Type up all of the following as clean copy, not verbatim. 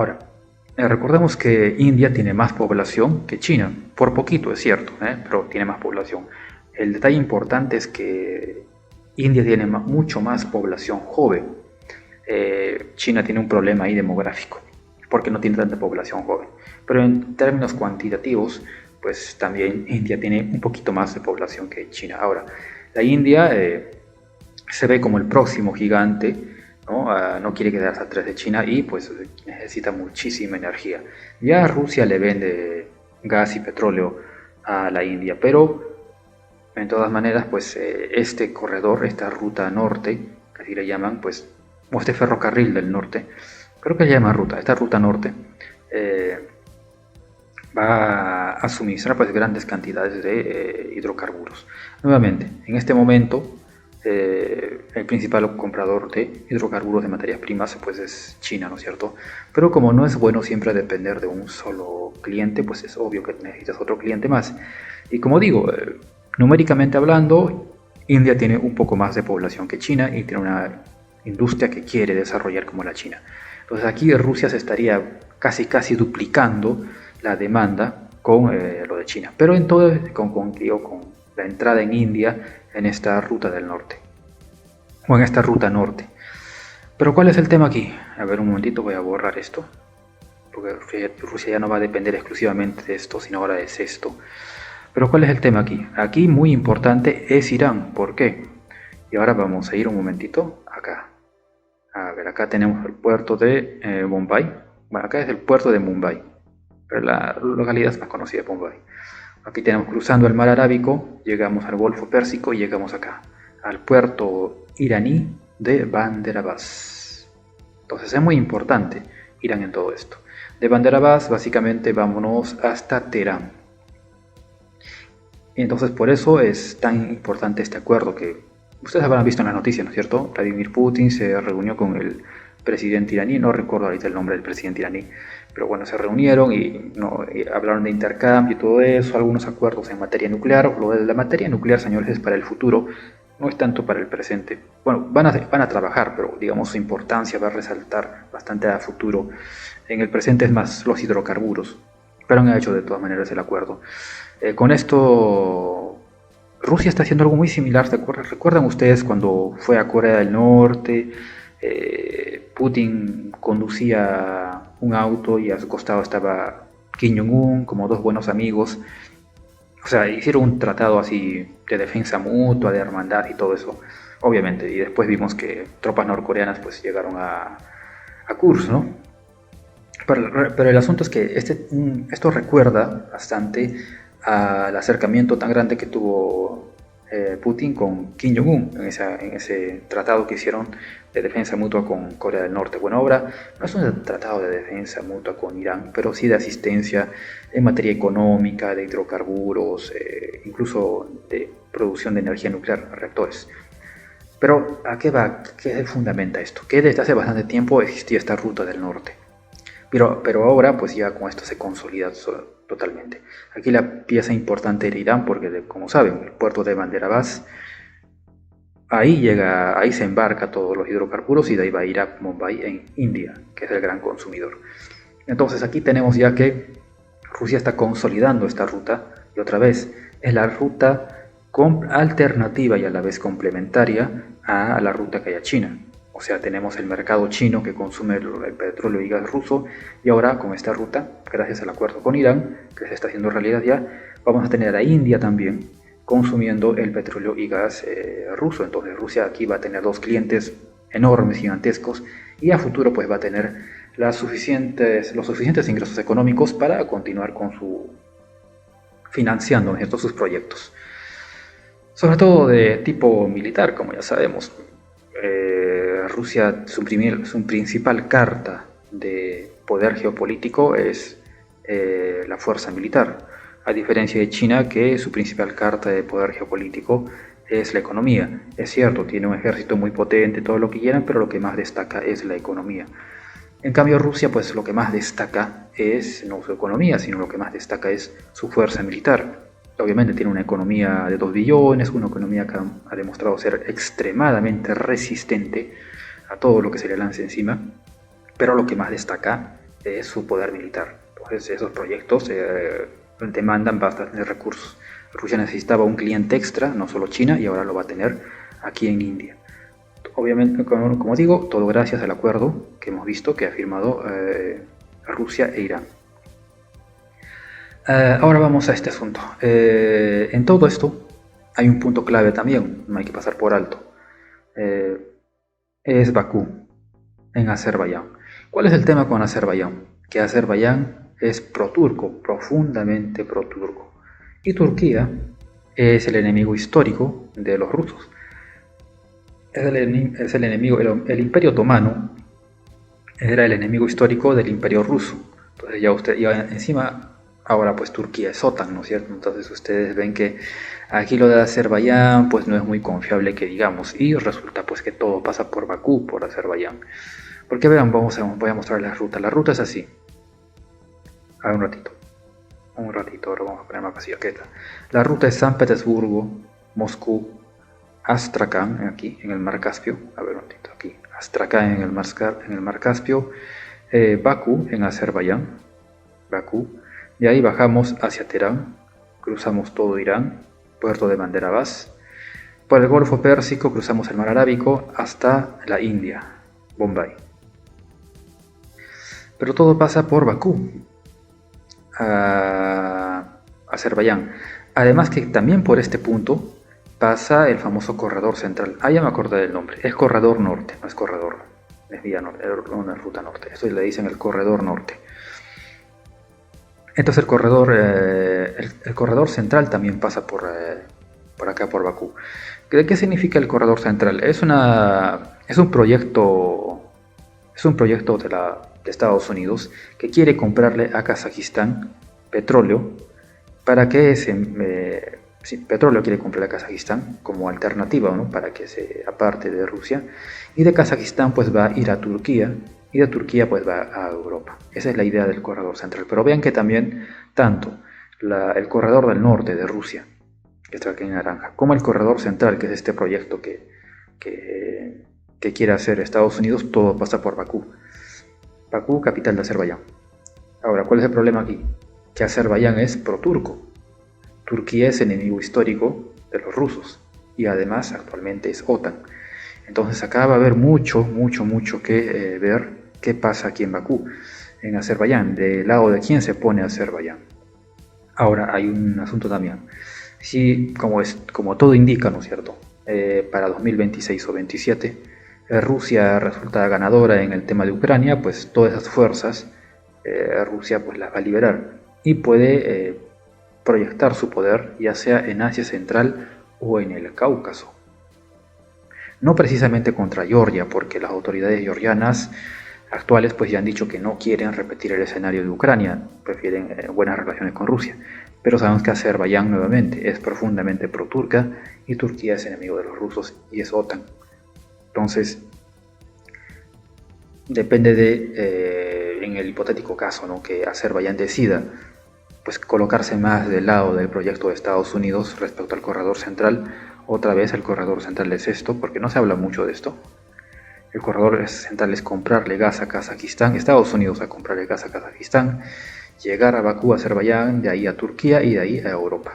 Ahora, recordemos que India tiene más población que China, por poquito es cierto, pero tiene más población. El detalle importante es que India tiene mucho más población joven. China tiene un problema ahí demográfico, porque no tiene tanta población joven. Pero en términos cuantitativos, pues también India tiene un poquito más de población que China. Ahora, la India se ve como el próximo gigante, ¿no? No quiere quedarse atrás de China y pues necesita muchísima energía. Ya Rusia le vende gas y petróleo a la India, pero en todas maneras, pues este corredor, esta ruta norte, que así le llaman, pues, o este ferrocarril del norte, creo que le llaman ruta, esta ruta norte, eh, va a suministrar pues grandes cantidades de hidrocarburos. Nuevamente, en este momento, el principal comprador de hidrocarburos de materias primas pues es China, ¿no es cierto? Pero como no es bueno siempre depender de un solo cliente, pues es obvio que necesitas otro cliente más. Y como digo, numéricamente hablando, India tiene un poco más de población que China y tiene una industria que quiere desarrollar como la China. Entonces aquí Rusia se estaría casi duplicando la demanda con lo de China, pero en todo con la entrada en India en esta ruta del norte, o en esta ruta norte. Pero ¿cuál es el tema aquí? A ver, un momentito, voy a borrar esto, porque Rusia ya no va a depender exclusivamente de esto, sino ahora es esto. Pero ¿cuál es el tema aquí? Aquí muy importante es Irán. ¿Por qué? Y ahora vamos a ir un momentito acá. A ver, acá tenemos el puerto de Mumbai. Bueno, acá es el puerto de Mumbai, pero la localidad es más conocida, Mumbai. Aquí tenemos cruzando el mar Arábico, llegamos al Golfo Pérsico y llegamos acá, al puerto iraní de Bandar Abbas. Entonces es muy importante Irán en todo esto. De Bandar Abbas básicamente vámonos hasta Teherán. Entonces por eso es tan importante este acuerdo que ustedes habrán visto en las noticias, ¿no es cierto? Vladimir Putin se reunió con el presidente iraní, no recuerdo ahorita el nombre del presidente iraní, pero bueno, se reunieron y hablaron de intercambio y todo eso, algunos acuerdos en materia nuclear. Lo de la materia nuclear, señores, es para el futuro, no es tanto para el presente. Bueno, van a trabajar, pero digamos su importancia va a resaltar bastante a futuro. En el presente es más los hidrocarburos, pero han hecho de todas maneras el acuerdo. Con esto, Rusia está haciendo algo muy similar. ¿Recuerdan ustedes cuando fue a Corea del Norte? Putin conducía un auto y a su costado estaba Kim Jong-un, como dos buenos amigos. O sea, hicieron un tratado así de defensa mutua, de hermandad y todo eso, obviamente. Y después vimos que tropas norcoreanas pues llegaron a Kursk, ¿no? Pero el asunto es que esto recuerda bastante al acercamiento tan grande que tuvo Putin con Kim Jong-un en ese tratado que hicieron de defensa mutua con Corea del Norte. Bueno, ahora no es un tratado de defensa mutua con Irán, pero sí de asistencia en materia económica, de hidrocarburos, incluso de producción de energía nuclear, reactores. Pero ¿a qué va? ¿Qué fundamenta esto? Que desde hace bastante tiempo existía esta ruta del norte. Pero ahora pues ya con esto se consolida totalmente. Aquí la pieza importante era Irán porque como saben, el puerto de Bandar Abbas, ahí se embarca todos los hidrocarburos y de ahí va a ir a Mumbai en India, que es el gran consumidor. Entonces aquí tenemos ya que Rusia está consolidando esta ruta y otra vez es la ruta alternativa y a la vez complementaria a la ruta que hay a China. O sea, tenemos el mercado chino que consume el petróleo y gas ruso y ahora con esta ruta, gracias al acuerdo con Irán, que se está haciendo realidad ya, vamos a tener a India también consumiendo el petróleo y gas ruso. Entonces Rusia aquí va a tener dos clientes enormes, gigantescos, y a futuro pues va a tener los suficientes ingresos económicos para continuar con financiando sus proyectos. Sobre todo de tipo militar, como ya sabemos. Rusia, su principal carta de poder geopolítico es la fuerza militar, a diferencia de China, que su principal carta de poder geopolítico es la economía. Es cierto, tiene un ejército muy potente, todo lo que quieran, pero lo que más destaca es la economía. En cambio Rusia, pues lo que más destaca es no su economía, sino lo que más destaca es su fuerza militar. Obviamente tiene una economía de 2 billones, una economía que ha demostrado ser extremadamente resistente a todo lo que se le lance encima, pero lo que más destaca de su poder militar. Entonces esos proyectos demandan bastantes recursos. Rusia necesitaba un cliente extra, no solo China, y ahora lo va a tener aquí en India. Obviamente, como digo, todo gracias al acuerdo que hemos visto que ha firmado Rusia e Irán. Ahora vamos a este asunto. En todo esto hay un punto clave también, no hay que pasar por alto. Es Bakú, en Azerbaiyán. ¿Cuál es el tema con Azerbaiyán? Que Azerbaiyán es pro-turco, profundamente pro-turco. Y Turquía es el enemigo histórico de los rusos. Es el enemigo, el Imperio Otomano era el enemigo histórico del Imperio Ruso. Entonces ya encima, ahora pues Turquía es OTAN, ¿no es cierto? Entonces ustedes ven que aquí lo de Azerbaiyán pues no es muy confiable que digamos, y resulta pues que todo pasa por Bakú, por Azerbaiyán. Porque vean, voy a mostrar la ruta. La ruta es así. A ver, un ratito, ahora vamos a poner más vacío. Aquí está. La ruta es San Petersburgo, Moscú, Astrakán, aquí en el Mar Caspio. A ver, un ratito, aquí. Astrakán en el Mar Caspio. Bakú en Azerbaiyán. Bakú. De ahí bajamos hacia Teherán. Cruzamos todo Irán. Puerto de Bandar Abbas. Por el Golfo Pérsico cruzamos el Mar Arábico hasta la India, Bombay. Pero todo pasa por Bakú, Azerbaiyán. Además que también por este punto pasa el famoso corredor central. Ah, ya me acordé del nombre. Es corredor norte, no es corredor. Es vía norte, es una ruta norte. Esto le dicen el corredor norte. Entonces el corredor central también pasa por acá, por Bakú. ¿Qué significa el corredor central? Es un proyecto de Estados Unidos que quiere comprarle a Kazajistán petróleo para que petróleo quiere comprar a Kazajistán como alternativa, ¿no? Para que se aparte de Rusia, y de Kazajistán pues va a ir a Turquía y de Turquía pues va a Europa. Esa es la idea del corredor central. Pero vean que también tanto el corredor del norte de Rusia, que está aquí en naranja, como el corredor central, que es este proyecto que quiere hacer Estados Unidos, todo pasa por Bakú. Bakú, capital de Azerbaiyán. Ahora, ¿cuál es el problema aquí? Que Azerbaiyán es pro-turco. Turquía es enemigo histórico de los rusos y además actualmente es OTAN. Entonces acá va a haber mucho que ver qué pasa aquí en Bakú, en Azerbaiyán, del lado de quién se pone Azerbaiyán. Ahora hay un asunto también. Si, como todo indica, ¿no es cierto? Para 2026 o 27, Rusia resulta ganadora en el tema de Ucrania, pues todas esas fuerzas Rusia pues las va a liberar y puede proyectar su poder ya sea en Asia Central o en el Cáucaso. No precisamente contra Georgia, porque las autoridades georgianas actuales pues ya han dicho que no quieren repetir el escenario de Ucrania, prefieren buenas relaciones con Rusia. Pero sabemos que Azerbaiyán nuevamente es profundamente pro-turca y Turquía es enemigo de los rusos y es OTAN. Entonces, depende en el hipotético caso, ¿no?, que Azerbaiyán decida pues colocarse más del lado del proyecto de Estados Unidos respecto al corredor central. Otra vez el corredor central es esto, porque no se habla mucho de esto. El corredor central es comprarle gas a Kazajistán, Estados Unidos a comprarle gas a Kazajistán, llegar a Bakú, Azerbaiyán, de ahí a Turquía y de ahí a Europa.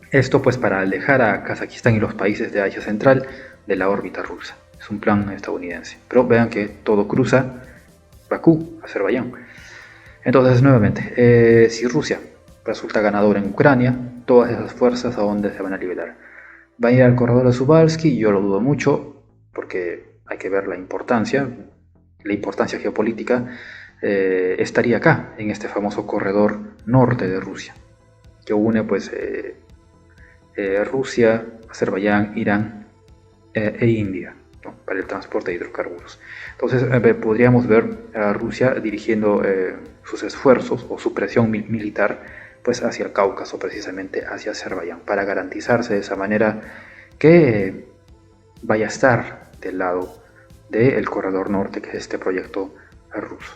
Esto pues para alejar a Kazajistán y los países de Asia Central de la órbita rusa. Es un plan estadounidense. Pero vean que todo cruza Bakú, Azerbaiyán. Entonces, nuevamente, si Rusia resulta ganadora en Ucrania, todas esas fuerzas a dónde se van a liberar. ¿Va a ir al corredor de Subalski? Yo lo dudo mucho, porque hay que ver la importancia geopolítica. Estaría acá, en este famoso corredor norte de Rusia, que une pues Rusia, Azerbaiyán, Irán e India, ¿no?, para el transporte de hidrocarburos. Entonces podríamos ver a Rusia dirigiendo sus esfuerzos o su presión militar pues hacia el Cáucaso, precisamente hacia Azerbaiyán, para garantizarse de esa manera que vaya a estar del lado del corredor norte, que es este proyecto ruso.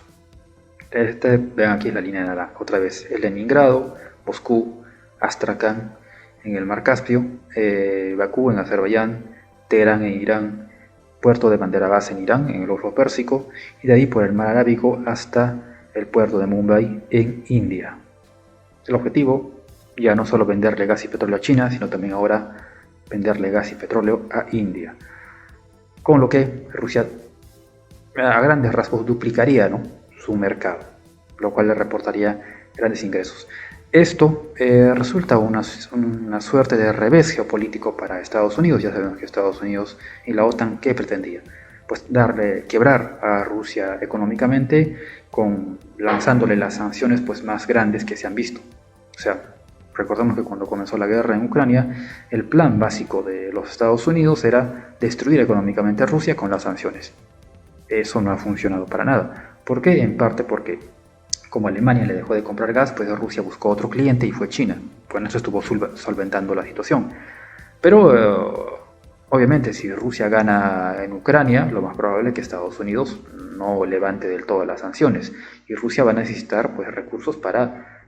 Vean aquí la línea de naranja, otra vez Leningrado, Moscú, Astrakán en el Mar Caspio, Bakú en Azerbaiyán, Teherán en Irán, puerto de Bandar Abbas en Irán, en el Golfo Pérsico, y de ahí por el Mar Arábigo hasta el puerto de Mumbai en India. El objetivo ya no solo venderle gas y petróleo a China, sino también ahora venderle gas y petróleo a India. Con lo que Rusia a grandes rasgos duplicaría, ¿no?, su mercado, lo cual le reportaría grandes ingresos. Esto resulta una suerte de revés geopolítico para Estados Unidos. Ya sabemos que Estados Unidos y la OTAN, ¿qué pretendía? Pues quebrar a Rusia económicamente, lanzándole las sanciones pues más grandes que se han visto. O sea, recordemos que cuando comenzó la guerra en Ucrania, el plan básico de los Estados Unidos era destruir económicamente a Rusia con las sanciones. Eso no ha funcionado para nada. ¿Por qué? En parte porque como Alemania le dejó de comprar gas, pues Rusia buscó otro cliente y fue China. Con eso estuvo solventando la situación. Pero obviamente si Rusia gana en Ucrania, lo más probable es que Estados Unidos no levante del todo las sanciones. Y Rusia va a necesitar pues recursos para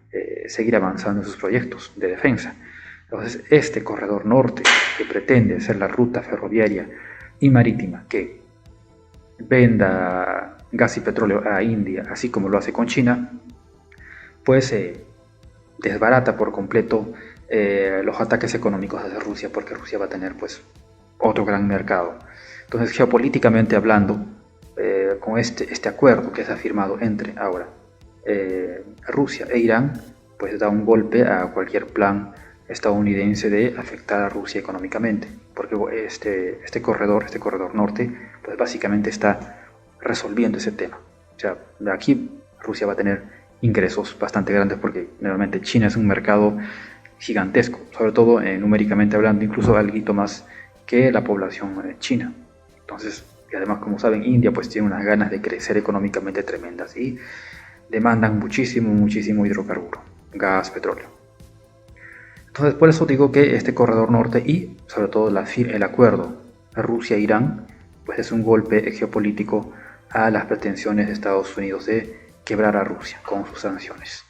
seguir avanzando en sus proyectos de defensa. Entonces este corredor norte, que pretende ser la ruta ferroviaria y marítima que venda gas y petróleo a India, así como lo hace con China, pues desbarata por completo los ataques económicos hacia Rusia, porque Rusia va a tener pues otro gran mercado. Entonces, geopolíticamente hablando, con este acuerdo que se ha firmado entre ahora Rusia e Irán, pues da un golpe a cualquier plan estadounidense de afectar a Rusia económicamente, porque este corredor norte, pues básicamente está resolviendo ese tema. O sea, de aquí Rusia va a tener ingresos bastante grandes, porque realmente China es un mercado gigantesco, sobre todo numéricamente hablando, incluso algo más que la población china. Entonces, y además, como saben, India pues tiene unas ganas de crecer económicamente tremendas y demandan muchísimo hidrocarburo, gas, petróleo. Entonces, por eso digo que este corredor norte y sobre todo el acuerdo Rusia-Irán pues es un golpe geopolítico a las pretensiones de Estados Unidos de quebrar a Rusia con sus sanciones.